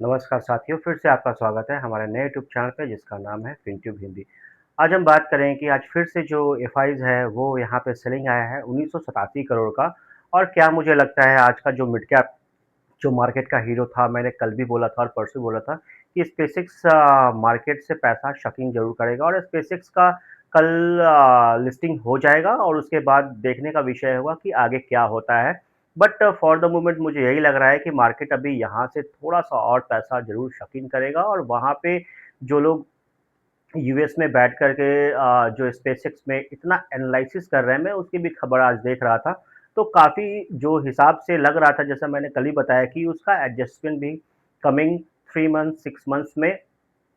नमस्कार साथियों, फिर से आपका स्वागत है हमारे नए यूट्यूब चैनल पे जिसका नाम है फिनट्यूब हिंदी। आज हम बात करें कि आज फिर से जो एफआईज़ है वो यहाँ पे सेलिंग आया है 1987 करोड़ का। और क्या मुझे लगता है आज का जो मिड कैप जो मार्केट का हीरो था, मैंने कल भी बोला था और परसों बोला था कि स्पेसएक्स मार्केट से पैसा शकिंग ज़रूर करेगा और स्पेसएक्स का कल लिस्टिंग हो जाएगा और उसके बाद देखने का विषय होगा कि आगे क्या होता है। बट फॉर द मोमेंट मुझे यही लग रहा है कि मार्केट अभी यहाँ से थोड़ा-सा और पैसा ज़रूर शकिंग करेगा और वहाँ पे जो लोग यूएस में बैठ कर के जो स्पेसएक्स में इतना एनालिसिस कर रहे हैं, मैं उसकी भी खबर आज देख रहा था। तो काफ़ी जो हिसाब से लग रहा था, जैसा मैंने कल ही बताया कि उसका एडजस्टमेंट भी कमिंग 3 मंथ्स, 6 मंथ्स में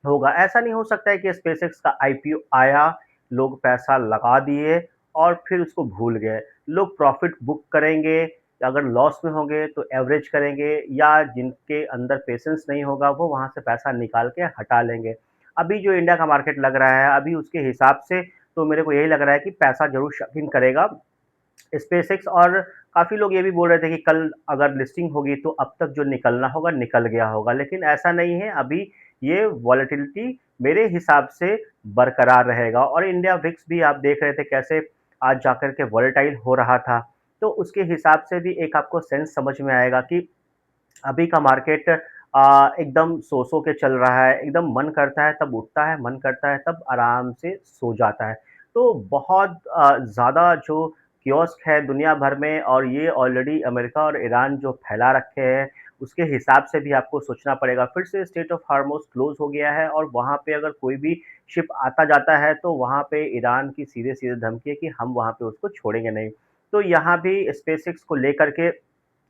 होगा। ऐसा नहीं हो सकता है कि स्पेसएक्स का आईपीओ आया, लोग पैसा लगा दिए और फिर उसको भूल गए। लोग प्रॉफ़िट बुक करेंगे, अगर लॉस में होंगे तो एवरेज करेंगे या जिनके अंदर पेशेंस नहीं होगा, वो वहाँ से पैसा निकाल के हटा लेंगे। अभी जो इंडिया का मार्केट लग रहा है, अभी उसके हिसाब से तो मेरे को यही लग रहा है कि पैसा ज़रूर शक इन करेगा स्पेसएक्स। और काफ़ी लोग ये भी बोल रहे थे कि कल अगर लिस्टिंग होगी तो अब तक जो निकलना होगा निकल गया होगा, लेकिन ऐसा नहीं है। अभी ये वॉलेटिलिटी मेरे हिसाब से बरकरार रहेगा और इंडिया विक्स भी आप देख रहे थे कैसे आज जाकर के वॉलेटाइल हो रहा था। तो उसके हिसाब से भी एक आपको सेंस समझ में आएगा कि अभी का मार्केट एकदम सो-सो के चल रहा है, एकदम मन करता है तब उठता है, मन करता है तब आराम से सो जाता है। तो बहुत ज़्यादा जो कियोस्क है दुनिया भर में और ये ऑलरेडी अमेरिका और ईरान जो फैला रखे हैं, उसके हिसाब से भी आपको सोचना पड़ेगा। फिर से स्ट्रेट ऑफ हार्मुज़ क्लोज़ हो गया है और वहाँ पे अगर कोई भी शिप आता-जाता है, तो वहाँ पे ईरान की सीधे-सीधे धमकी है कि हम वहाँ पे उसको छोड़ेंगे नहीं। तो यहाँ भी स्पेसएक्स को लेकर के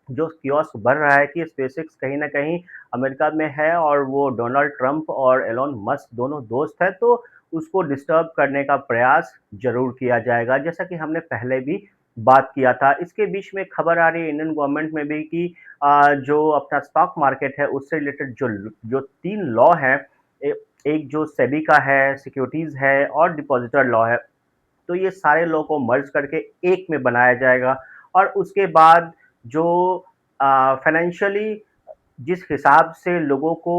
जो कियोस्क बढ़ रहा है कि स्पेसएक्स कहीं न कहीं अमेरिका में है और वो डोनाल्ड ट्रंप और एलन मस्क दोनों दोस्त हैं, तो उसको डिस्टर्ब करने का प्रयास ज़रूर किया जाएगा, जैसा कि हमने पहले भी बात किया था। इसके बीच में खबर आ रही है इंडियन गवर्नमेंट में भी कि जो अपना स्टॉक मार्केट है, उससे रिलेटेड जो 3 लॉ हैं, ए एक जो सेबी का है, सिक्योरिटीज़ है और डिपॉज़िटर लॉ है। तो ये सारे लॉ को मर्ज करके एक में बनाया जाएगा और उसके बाद जो फाइनेंशियली जिस हिसाब से लोगों को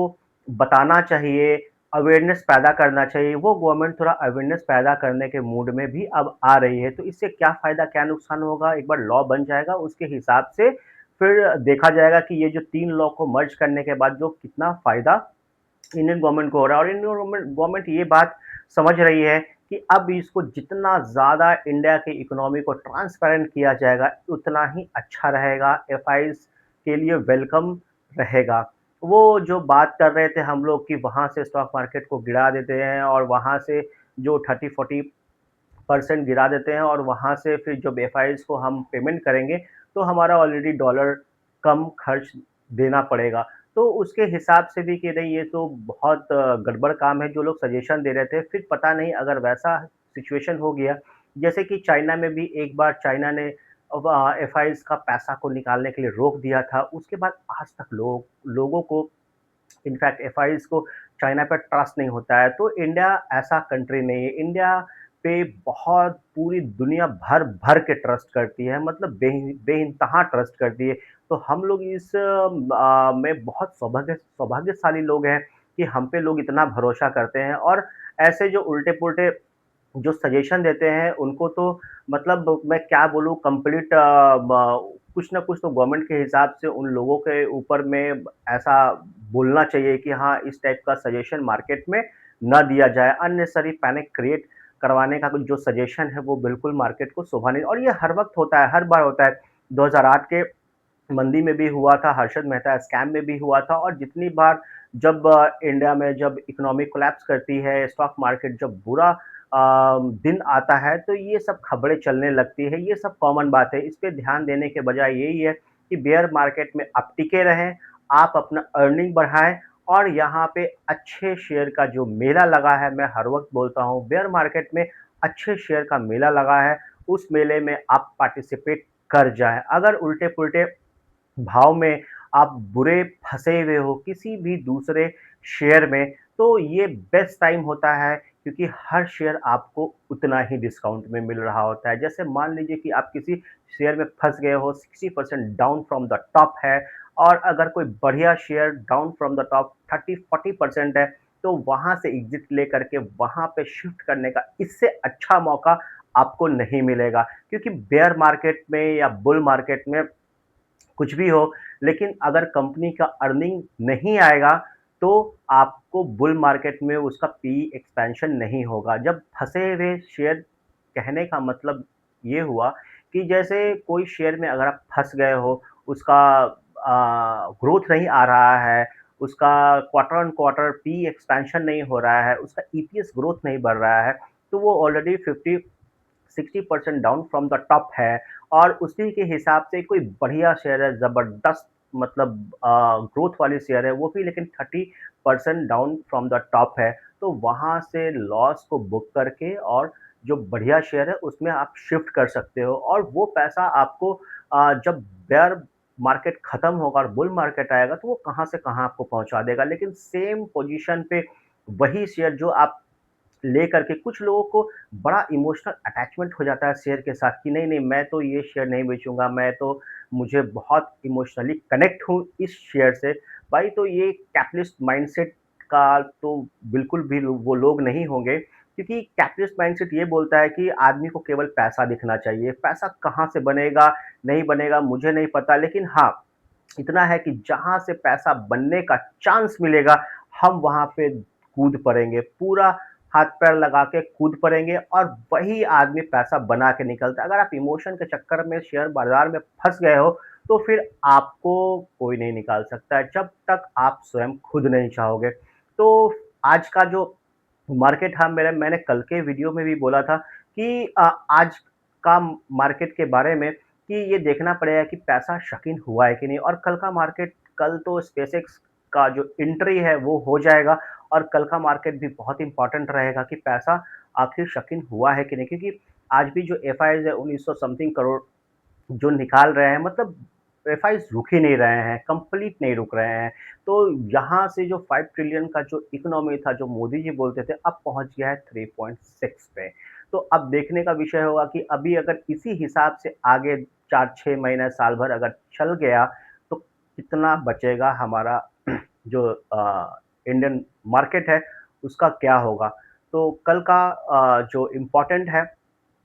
बताना चाहिए, अवेयरनेस पैदा करना चाहिए, वो गवर्नमेंट थोड़ा अवेयरनेस पैदा करने के मूड में भी अब आ रही है। तो इससे क्या फ़ायदा, क्या नुकसान होगा, एक बार लॉ बन जाएगा, उसके हिसाब से फिर देखा जाएगा कि ये जो 3 लॉ को मर्ज करने के बाद जो कितना फ़ायदा इंडियन गवर्नमेंट को हो रहा है। और इंडियन गवर्नमेंट गवर्नमेंट ये बात समझ रही है कि अब इसको जितना ज़्यादा इंडिया की इकोनॉमी को ट्रांसपेरेंट किया जाएगा, उतना ही अच्छा रहेगा, एफआईज़ के लिए वेलकम रहेगा। वो जो बात कर रहे थे हम लोग कि वहाँ से स्टॉक मार्केट को गिरा देते हैं और वहाँ से जो 30-40% गिरा देते हैं और वहाँ से फिर जब एफआईज़ को हम पेमेंट करेंगे, तो हमारा ऑलरेडी डॉलर कम खर्च देना पड़ेगा। तो उसके हिसाब से भी कि नहीं, ये तो बहुत गड़बड़ काम है जो लोग सजेशन दे रहे थे। फिर पता नहीं अगर वैसा सिचुएशन हो गया, जैसे कि चाइना में भी एक बार चाइना ने एफआईज़ का पैसा को निकालने के लिए रोक दिया था। उसके बाद आज तक लोगों को इनफैक्ट एफआईज़ को चाइना पे ट्रस्ट नहीं होता है। तो इंडिया ऐसा कंट्री नहीं है। इंडिया पे बहुत पूरी दुनिया भर के ट्रस्ट करती है, मतलब बेइंतहा ट्रस्ट करती है। तो हम लोग इस में बहुत सौभाग्यशाली लोग हैं कि हम पे लोग इतना भरोसा करते हैं और ऐसे जो उल्टे-पुल्टे जो सजेशन देते हैं उनको तो मतलब मैं क्या बोलूँ, कंप्लीट कुछ ना कुछ तो गवर्नमेंट के हिसाब से उन लोगों के ऊपर में ऐसा बोलना चाहिए कि हाँ, इस टाइप का सजेशन मार्केट में ना दिया जाए। अननेसेसरी पैनिक क्रिएट करवाने का कुछ जो सजेशन है वो बिल्कुल मार्केट को शोभा नहीं, और ये हर वक्त होता है, हर बार होता है। 2008 के मंदी में भी हुआ था, हर्षद मेहता स्कैम में भी हुआ था और जितनी बार जब इंडिया में जब इकोनॉमी कोलैप्स करती है, स्टॉक मार्केट जब बुरा दिन आता है, तो ये सब खबरें चलने लगती है, ये सब कॉमन बात है। इस पे ध्यान देने के बजाय यही है कि बेयर मार्केट में आप टिके रहें, आप अपना अर्निंग बढ़ाएँ और यहाँ पे अच्छे शेयर का जो मेला लगा है, मैं हर वक़्त बोलता हूँ, बेयर मार्केट में अच्छे शेयर का मेला लगा है, उस मेले में आप पार्टिसिपेट कर जाएँ। अगर उल्टे-पुल्टे भाव में आप बुरे फँसे हुए हो किसी भी दूसरे शेयर में, तो ये बेस्ट टाइम होता है क्योंकि हर शेयर आपको उतना ही डिस्काउंट में मिल रहा होता है। जैसे मान लीजिए कि आप किसी शेयर में फँस गए हो, 60% डाउन फ्रॉम द टॉप है, और अगर कोई बढ़िया share down from the top 30-40% है, तो वहाँ से एग्ज़िट लेकर के वहाँ पे शिफ्ट करने का इससे अच्छा मौका आपको नहीं मिलेगा। क्योंकि बेयर मार्केट में या बुल मार्केट में कुछ भी हो, लेकिन अगर कंपनी का अर्निंग नहीं आएगा, तो आपको बुल मार्केट में उसका पीई एक्सपेंशन नहीं होगा। जब फँसे हुए शेयर कहने का मतलब ये हुआ कि जैसे कोई शेयर में अगर आप फँस गए हो, उसका ग्रोथ नहीं आ रहा है, उसका quarter on quarter PE expansion नहीं हो रहा है, उसका ईपीएस ग्रोथ नहीं बढ़ रहा है, तो वो already 50-60% down from the top है और उसी के हिसाब से कोई बढ़िया शेयर है, ज़बरदस्त मतलब ग्रोथ वाली शेयर है, वो भी लेकिन 30% डाउन फ्रॉम द टॉप है। तो वहाँ से लॉस को बुक करके और जो बढ़िया शेयर है, उसमें आप शिफ्ट कर सकते हो और वो पैसा आपको जब बेयर मार्केट खत्म होगा और बुल मार्केट आएगा, तो वो कहाँ से कहाँ आपको पहुँचा देगा। लेकिन सेम पोज़ीशन पे वही शेयर जो आप लेकर के कुछ लोगों को बड़ा इमोशनल अटैचमेंट हो जाता है शेयर के साथ कि नहीं, नहीं मैं तो ये शेयर नहीं बेचूँगा, मैं तो मुझे बहुत इमोशनली कनेक्ट हूँ इस शेयर से। भाई तो ये कैपिटलिस्ट माइंडसेट का तो बिल्कुल भी वो लोग नहीं होंगे क्योंकि कैपिटलिस्ट माइंडसेट ये बोलता है कि आदमी को केवल पैसा दिखना चाहिए। पैसा कहाँ से बनेगा, नहीं बनेगा मुझे नहीं पता लेकिन हाँ, इतना है कि जहाँ से पैसा बनने का चांस मिलेगा, हम वहाँ पे कूद पड़ेंगे। पूरा हाथ-पैर लगा के कूद पड़ेंगे और वही आदमी पैसा बना के निकलता है। अगर आप इमोशन के चक्कर में शेयर बाज़ार में फँस गए हो, तो फिर आपको कोई नहीं निकाल सकता है, जब तक आप स्वयं खुद नहीं चाहोगे। तो आज का जो मार्केट हाँ, मैंने कल के वीडियो में भी बोला था कि आज का मार्केट के बारे में कि ये देखना पड़ेगा कि पैसा शक-इन हुआ है कि नहीं और कल का मार्केट कल तो स्पेसएक्स का जो एंट्री है वो हो जाएगा और कल का मार्केट भी बहुत इम्पोर्टेंट रहेगा कि पैसा आखिर शक-इन हुआ है कि नहीं क्योंकि आज भी जो एफआईज़ है 1900 समथिंग करोड़ जो निकाल रहे हैं मतलब एफआईज़ रुक ही नहीं रहे हैं, कंप्लीट नहीं रुक रहे हैं। तो यहाँ से जो 5 ट्रिलियन का जो इकोनॉमी था, जो मोदी जी बोलते थे, अब पहुँच गया है 3.6 पे। तो अब देखने का विषय होगा कि अभी अगर इसी हिसाब से आगे 4-6 महीने, साल भर अगर चल गया, तो कितना बचेगा हमारा जो इंडियन मार्केट है, उसका क्या होगा? तो कल का जो इम्पोर्टेंट है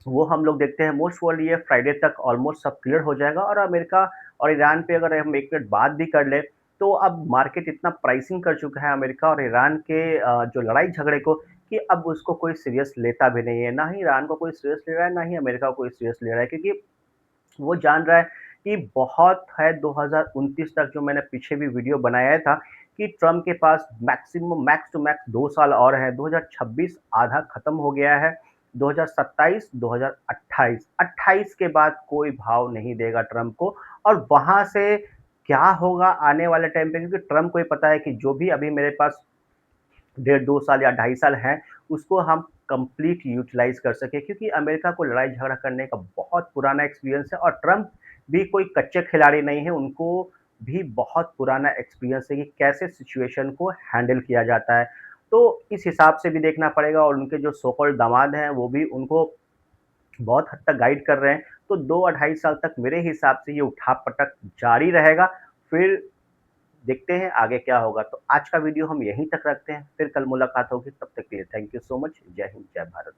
वो हम लोग देखते हैं मोस्ट प्रोबेबली ये फ्राइडे तक ऑलमोस्ट सब क्लियर हो जाएगा और अमेरिका और ईरान पे अगर हम 1 मिनट बात भी कर लें, तो अब मार्केट इतना प्राइसिंग कर चुका है अमेरिका और ईरान के जो लड़ाई-झगड़े को कि अब उसको कोई सीरियस लेता भी नहीं है। ना ही ईरान को कोई सीरियस ले रहा है, ना ही अमेरिका को कोई सीरियस ले रहा है क्योंकि वो जान रहा है कि बहुत है 2029 तक जो मैंने पीछे भी वीडियो बनाया था कि ट्रम्प के पास मैक्सिमम मैक्स टू मैक्स 2 साल और हैं। 2026 आधा खत्म हो गया है। 2027, 2028, 28 के बाद कोई भाव नहीं देगा ट्रम्प को और वहाँ से क्या होगा आने वाले टाइम पे क्योंकि ट्रम्प को ये पता है कि जो भी अभी मेरे पास डेढ़ 2 साल या ढाई साल हैं, उसको हम कंप्लीट यूटिलाइज़ कर सकें क्योंकि अमेरिका को लड़ाई-झगड़ा करने का बहुत पुराना एक्सपीरियंस है और ट्रम्प भी कोई कच्चे खिलाड़ी नहीं हैं, उनको भी बहुत पुराना एक्सपीरियंस है कि कैसे सिचुएशन को हैंडल किया जाता है। तो इस हिसाब से भी देखना पड़ेगा और उनके जो सो कॉल्ड दामाद हैं, वो भी उनको बहुत हद तक गाइड कर रहे हैं। तो 2 अढ़ाई साल तक मेरे हिसाब से ये उठा-पटक जारी रहेगा। फिर देखते हैं आगे क्या होगा। तो आज का वीडियो हम यहीं तक रखते हैं, फिर कल मुलाकात होगी, तब तक के लिए थैंक यू सो मच। जय हिंद, जय भारत।